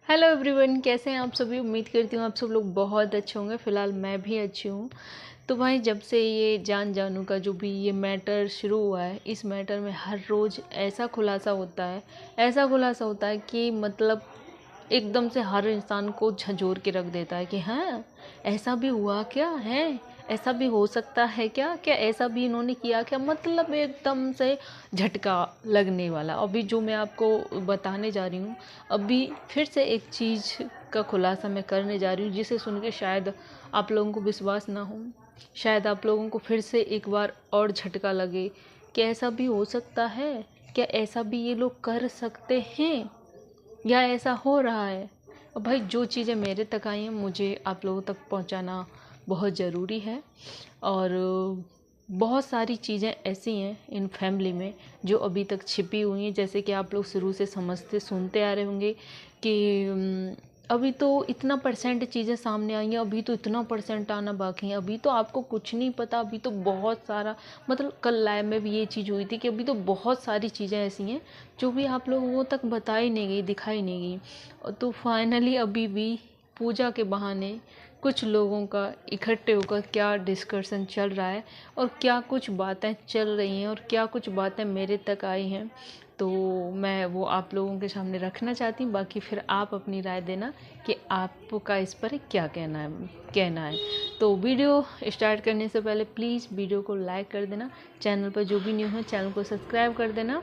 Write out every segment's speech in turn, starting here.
Hello everyone, कैसे हैं आप सभी। उम्मीद करती हूँ आप सब लोग बहुत अच्छे होंगे। फ़िलहाल मैं भी अच्छी हूँ। तो भाई, जब से ये जानू का जो भी ये मैटर शुरू हुआ है, इस मैटर में हर रोज़ ऐसा खुलासा होता है कि मतलब एकदम से हर इंसान को झंझोर के रख देता है कि हाँ, ऐसा भी हुआ क्या है, ऐसा भी हो सकता है क्या, क्या ऐसा भी इन्होंने किया क्या। मतलब एकदम से झटका लगने वाला। अभी जो मैं आपको बताने जा रही हूँ, अभी फिर से एक चीज़ का खुलासा मैं करने जा रही हूँ, जिसे सुन के शायद आप लोगों को विश्वास ना हो, शायद आप लोगों को फिर से एक बार और झटका लगे कि ऐसा भी हो सकता है, क्या ऐसा भी ये लोग कर सकते हैं, या ऐसा हो रहा है। और भाई, जो चीज़ें मेरे तक आई हैं मुझे आप लोगों तक पहुंचाना बहुत ज़रूरी है। और बहुत सारी चीज़ें ऐसी हैं इन फैमिली में जो अभी तक छिपी हुई हैं। जैसे कि आप लोग शुरू से समझते सुनते आ रहे होंगे कि अभी तो इतना परसेंट चीज़ें सामने आई हैं, अभी तो इतना परसेंट आना बाकी है, अभी तो आपको कुछ नहीं पता, अभी तो बहुत सारा। मतलब कल लाइव में भी ये चीज़ हुई थी कि अभी तो बहुत सारी चीज़ें ऐसी हैं जो भी आप लोगों तक बताई नहीं गई, दिखाई नहीं गई। तो फाइनली अभी भी पूजा के बहाने कुछ लोगों का इकट्ठे होकर क्या डिस्कशन चल रहा है, और क्या कुछ बातें चल रही हैं, और क्या कुछ बातें मेरे तक आई हैं, तो मैं वो आप लोगों के सामने रखना चाहती हूँ। बाकी फिर आप अपनी राय देना कि आपका इस पर क्या कहना है। तो वीडियो स्टार्ट करने से पहले प्लीज़ वीडियो को लाइक कर देना, चैनल पर जो भी न्यू है चैनल को सब्सक्राइब कर देना।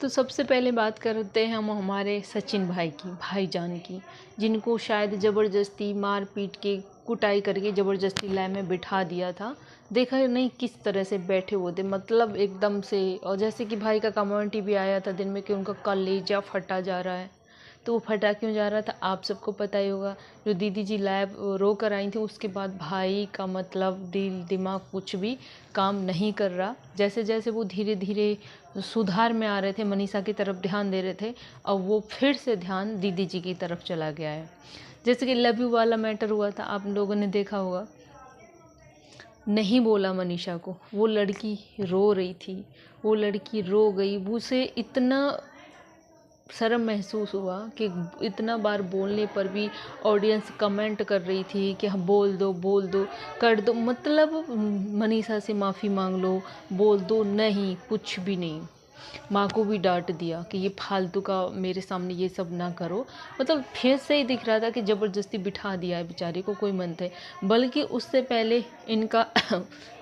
तो सबसे पहले बात करते हैं हम हमारे सचिन भाईजान की, जिनको शायद ज़बरदस्ती मार पीट के कुटाई करके ज़बरदस्ती लाइन में बिठा दिया था। देखा नहीं किस तरह से बैठे हुए थे, मतलब एकदम से। और जैसे कि भाई का कमेंट भी आया था दिन में कि उनका कलेजा फटा जा रहा है। तो वो फटा क्यों जा रहा था आप सबको पता ही होगा। जो दीदी जी लैब रो कर आई थी, उसके बाद भाई का मतलब दिल दिमाग कुछ भी काम नहीं कर रहा। जैसे जैसे वो धीरे धीरे सुधार में आ रहे थे, मनीषा की तरफ ध्यान दे रहे थे, अब वो फिर से ध्यान दीदी जी की तरफ चला गया है। जैसे कि लव यू वाला मैटर हुआ था, आप लोगों ने देखा होगा। नहीं बोला मनीषा को, वो लड़की रो रही थी, वो लड़की रो गई। उसे इतना शर्म महसूस हुआ कि इतना बार बोलने पर भी ऑडियंस कमेंट कर रही थी कि हाँ बोल दो कर दो, मतलब मनीषा से माफ़ी मांग लो, बोल दो। नहीं, कुछ भी नहीं। माँ को भी डांट दिया कि ये फालतू का मेरे सामने ये सब ना करो। मतलब फिर से ही दिख रहा था कि ज़बरदस्ती बिठा दिया है बेचारी को, कोई मन थे। बल्कि उससे पहले इनका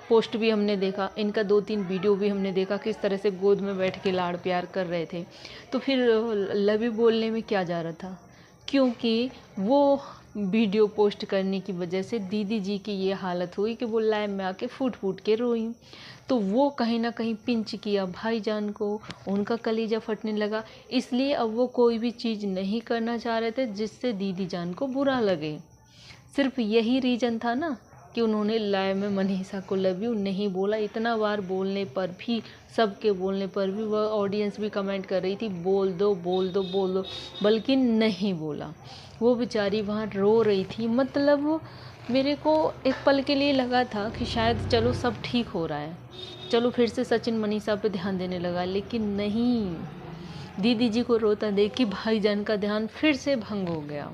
पोस्ट भी हमने देखा, इनका 2-3 वीडियो भी हमने देखा, किस तरह से गोद में बैठ के लाड़ प्यार कर रहे थे। तो फिर लवी बोलने में क्या जा रहा था, क्योंकि वो वीडियो पोस्ट करने की वजह से दीदी जी की ये हालत हुई कि वो लाइव में आके फूट फूट के रोई। तो वो कहीं ना कहीं पिंच किया भाईजान को, उनका कलेजा फटने लगा। इसलिए अब वो कोई भी चीज़ नहीं करना चाह रहे थे जिससे दीदी जान को बुरा लगे। सिर्फ यही रीज़न था ना कि उन्होंने लाइव में मनीषा को लव यू नहीं बोला। इतना बार बोलने पर भी, सबके बोलने पर भी, वह ऑडियंस भी कमेंट कर रही थी बोल दो बोल दो बोल दो, बल्कि नहीं बोला। वो बेचारी वहाँ रो रही थी। मतलब मेरे को एक पल के लिए लगा था कि शायद चलो सब ठीक हो रहा है, चलो फिर से सचिन मनीषा पे ध्यान देने लगा, लेकिन नहीं। दीदी जी को रोता देख के भाईजान का ध्यान फिर से भंग हो गया।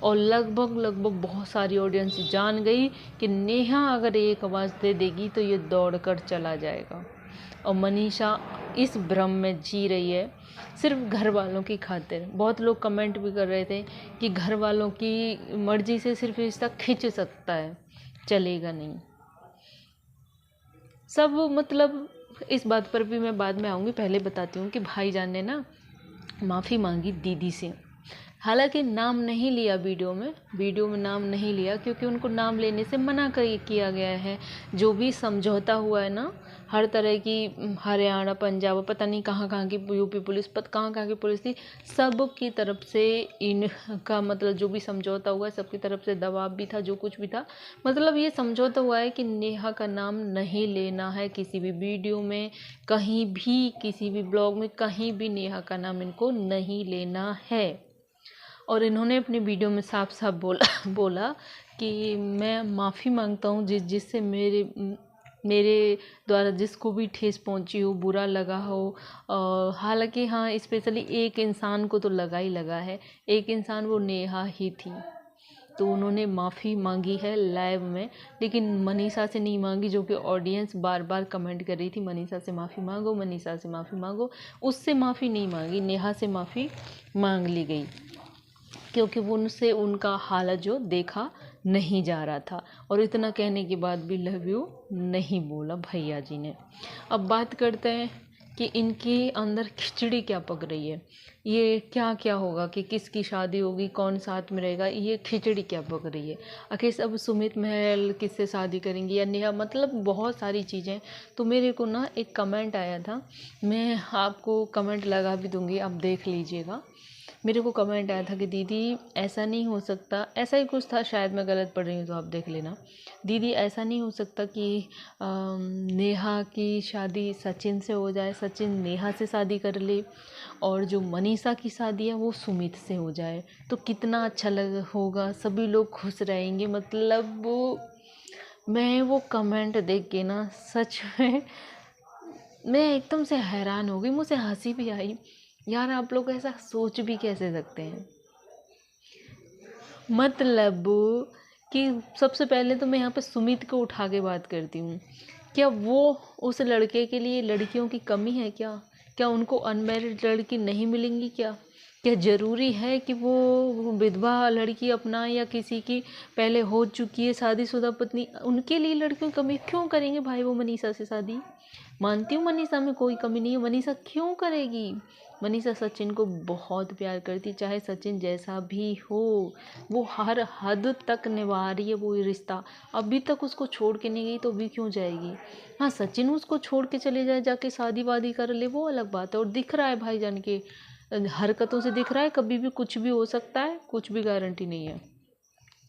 और लगभग बहुत सारी ऑडियंस जान गई कि नेहा अगर एक आवाज़ दे देगी तो ये दौड़ कर चला जाएगा। और मनीषा इस भ्रम में जी रही है सिर्फ घर वालों की खातिर। बहुत लोग कमेंट भी कर रहे थे कि घर वालों की मर्जी से सिर्फ रिश्ता खिंच सकता है, चलेगा नहीं। सब मतलब इस बात पर भी मैं बाद में आऊँगी, पहले बताती हूँ कि भाईजान ने ना माफ़ी मांगी दीदी से। हालांकि नाम नहीं लिया वीडियो में नाम नहीं लिया, क्योंकि उनको नाम लेने से मना किया गया है। जो भी समझौता हुआ है ना, हर तरह की हरियाणा पंजाब पता नहीं कहाँ कहाँ की यूपी पुलिस कहाँ कहाँ की पुलिस थी, सब की तरफ से इनका मतलब जो भी समझौता हुआ है, सबकी तरफ से दबाव भी था, जो कुछ भी था। मतलब ये समझौता हुआ है कि नेहा का नाम नहीं लेना है किसी भी वीडियो में, कहीं भी, किसी भी ब्लॉग में, कहीं भी नेहा का नाम इनको नहीं लेना है। और इन्होंने अपनी वीडियो में साफ साफ बोला कि मैं माफ़ी मांगता हूँ जिससे मेरे मेरे द्वारा जिसको भी ठेस पहुंची हो, बुरा लगा हो, हालांकि हाँ स्पेशली एक इंसान को तो लगा ही लगा है। एक इंसान वो नेहा ही थी, तो उन्होंने माफ़ी मांगी है लाइव में, लेकिन मनीषा से नहीं मांगी, जो कि ऑडियंस बार बार कमेंट कर रही थी मनीषा से माफ़ी मांगो, मनीषा से माफ़ी मांगो। उससे माफ़ी नहीं मांगी, नेहा से माफ़ी मांग ली गई, क्योंकि वो उनसे उनका हालत जो देखा नहीं जा रहा था, और इतना कहने के बाद भी लव यू नहीं बोला भैया जी ने। अब बात करते हैं कि इनके अंदर खिचड़ी क्या पक रही है, ये क्या क्या होगा, कि किसकी शादी होगी, कौन साथ में रहेगा, ये खिचड़ी क्या पक रही है। आखिर सब सुमित महल किससे शादी करेंगी या नेहा, मतलब बहुत सारी चीज़ें। तो मेरे को ना एक कमेंट आया था, मैं आपको कमेंट लगा भी दूंगी, आप देख लीजिएगा। मेरे को कमेंट आया था कि दीदी ऐसा नहीं हो सकता, ऐसा ही कुछ था, शायद मैं गलत पढ़ रही हूँ तो आप देख लेना। दीदी ऐसा नहीं हो सकता कि नेहा की शादी सचिन से हो जाए, सचिन नेहा से शादी कर ले, और जो मनीषा की शादी है वो सुमित से हो जाए, तो कितना अच्छा लग होगा, सभी लोग खुश रहेंगे। मतलब मैं वो कमेंट देख के ना सच में मैं एकदम से हैरान हो गई, मुझे हंसी भी आई। यार आप लोग ऐसा सोच भी कैसे सकते हैं। मतलब कि सबसे पहले तो मैं यहाँ पे सुमित को उठा के बात करती हूँ। क्या वो उस लड़के के लिए लड़कियों की कमी है क्या? क्या उनको अनमैरिड लड़की नहीं मिलेंगी क्या? क्या ज़रूरी है कि वो विधवा लड़की अपनाए, या किसी की पहले हो चुकी है शादीशुदा पत्नी, उनके लिए लड़कियों की कमी क्यों करेंगे भाई वो मनीषा से शादी? मानती हूँ मनीषा में कोई कमी नहीं है, मनीषा क्यों करेगी? मनीषा सचिन को बहुत प्यार करती, चाहे सचिन जैसा भी हो, वो हर हद तक निभा रही है वो रिश्ता। अभी तक उसको छोड़ के नहीं गई, तो अभी क्यों जाएगी? हाँ सचिन उसको छोड़ के चले जाए, जाके शादी वादी कर ले, वो अलग बात है। और दिख रहा है भाईजान के हरकतों से दिख रहा है, कभी भी कुछ भी हो सकता है, कुछ भी गारंटी नहीं है।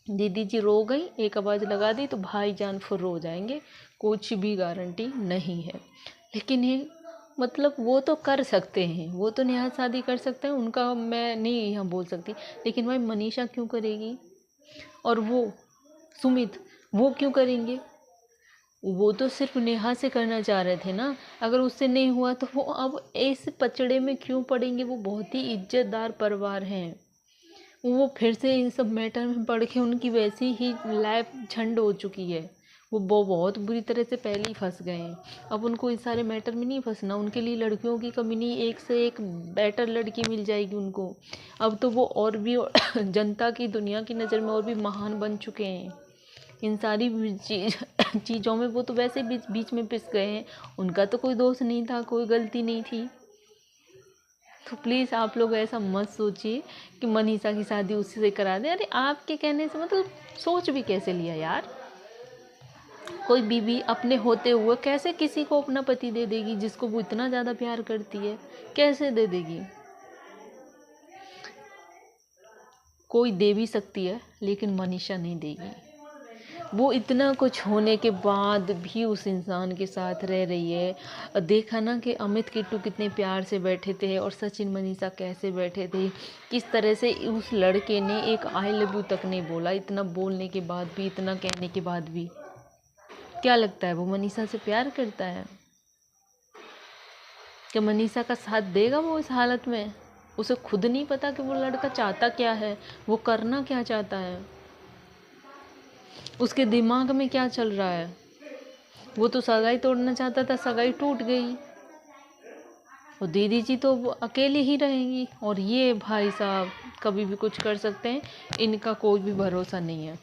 दीदी जी रो गई, एक आवाज़ लगा दी तो भाईजान फुर्र हो जाएंगे, कुछ भी गारंटी नहीं है। लेकिन ये मतलब वो तो कर सकते हैं, वो तो नेहा शादी कर सकते हैं, उनका मैं नहीं यहाँ बोल सकती, लेकिन भाई मनीषा क्यों करेगी? और वो सुमित, वो क्यों करेंगे? वो तो सिर्फ नेहा से करना चाह रहे थे ना, अगर उससे नहीं हुआ तो वो अब इस पचड़े में क्यों पड़ेंगे? वो बहुत ही इज्जतदार परिवार हैं, वो फिर से इन सब मैटर में पड़ के उनकी वैसी ही लाइफ झंड हो चुकी है। वो बहुत बुरी तरह से पहले ही फंस गए हैं, अब उनको इस सारे मैटर में नहीं फंसना। उनके लिए लड़कियों की कमी नहीं, एक से एक बेटर लड़की मिल जाएगी उनको। अब तो वो और भी जनता की, दुनिया की नज़र में और भी महान बन चुके हैं। इन सारी चीज़ों में वो तो वैसे बीच बीच में पिस गए हैं, उनका तो कोई दोष नहीं था, कोई गलती नहीं थी। तो प्लीज़ आप लोग ऐसा मत सोचिए कि मनीषा की शादी उसी से करा दें। अरे आपके कहने से मतलब सोच भी कैसे लिया यार? कोई बीवी अपने होते हुए कैसे किसी को अपना पति दे देगी, जिसको वो इतना ज़्यादा प्यार करती है? कैसे दे देगी? कोई दे भी सकती है, लेकिन मनीषा नहीं देगी। वो इतना कुछ होने के बाद भी उस इंसान के साथ रह रही है। देखा ना कि अमित किट्टू कितने प्यार से बैठे थे, और सचिन मनीषा कैसे बैठे थे, किस तरह से उस लड़के ने एक आई लव यू तक नहीं बोला, इतना बोलने के बाद भी, इतना कहने के बाद भी। क्या लगता है वो मनीषा से प्यार करता है? क्या मनीषा का साथ देगा वो इस हालत में? उसे खुद नहीं पता कि वो लड़का चाहता क्या है, वो करना क्या चाहता है, उसके दिमाग में क्या चल रहा है। वो तो सगाई तोड़ना चाहता था, सगाई टूट गई, और दीदी जी तो अकेले ही रहेंगी, और ये भाई साहब कभी भी कुछ कर सकते हैं, इनका कोई भी भरोसा नहीं है।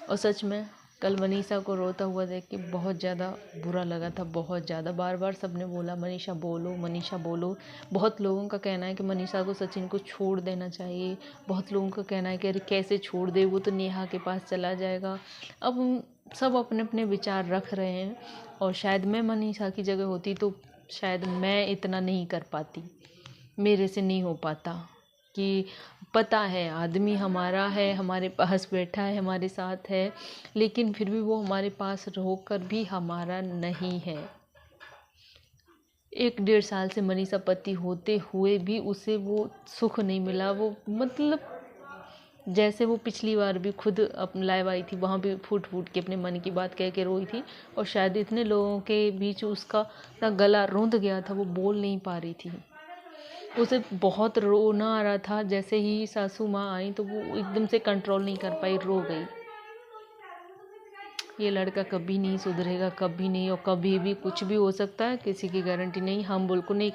और सच में कल मनीषा को रोता हुआ देख के बहुत ज़्यादा बुरा लगा था, बहुत ज़्यादा। बार बार सबने बोला मनीषा बोलो, मनीषा बोलो। बहुत लोगों का कहना है कि मनीषा को सचिन को छोड़ देना चाहिए, बहुत लोगों का कहना है कि अरे कैसे छोड़ दे, वो तो नेहा के पास चला जाएगा। अब सब अपने अपने विचार रख रहे हैं, और शायद मैं मनीषा की जगह होती तो शायद मैं इतना नहीं कर पाती, मेरे से नहीं हो पाता। कि पता है आदमी हमारा है, हमारे पास बैठा है, हमारे साथ है, लेकिन फिर भी वो हमारे पास रहकर भी हमारा नहीं है। 1-1.5 साल से मनीषा पति होते हुए भी उसे वो सुख नहीं मिला, वो मतलब जैसे वो पिछली बार भी खुद अपने लाइव आई थी, वहाँ भी फूट फूट के अपने मन की बात कह के रोई थी, और शायद इतने लोगों के बीच उसका ना गला रूंध गया था, वो बोल नहीं पा रही थी, उसे बहुत रोना आ रहा था। जैसे ही सासू माँ आई तो वो एकदम से कंट्रोल नहीं कर पाई, रो गई। ये लड़का कभी नहीं सुधरेगा, कभी नहीं, और कभी भी कुछ भी हो सकता है, किसी की गारंटी नहीं। हम बिल्कुल नहीं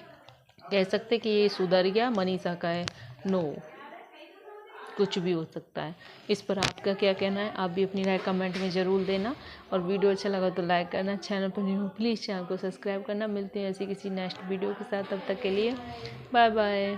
कह सकते कि ये सुधर गया, मनीषा का है, नो, कुछ भी हो सकता है। इस पर आपका क्या कहना है? आप भी अपनी राय कमेंट में ज़रूर देना, और वीडियो अच्छा लगा तो लाइक करना, चैनल पर न्यू हो प्लीज़ चैनल को सब्सक्राइब करना। मिलते हैं ऐसी किसी नेक्स्ट वीडियो के साथ, तब तक के लिए बाय बाय।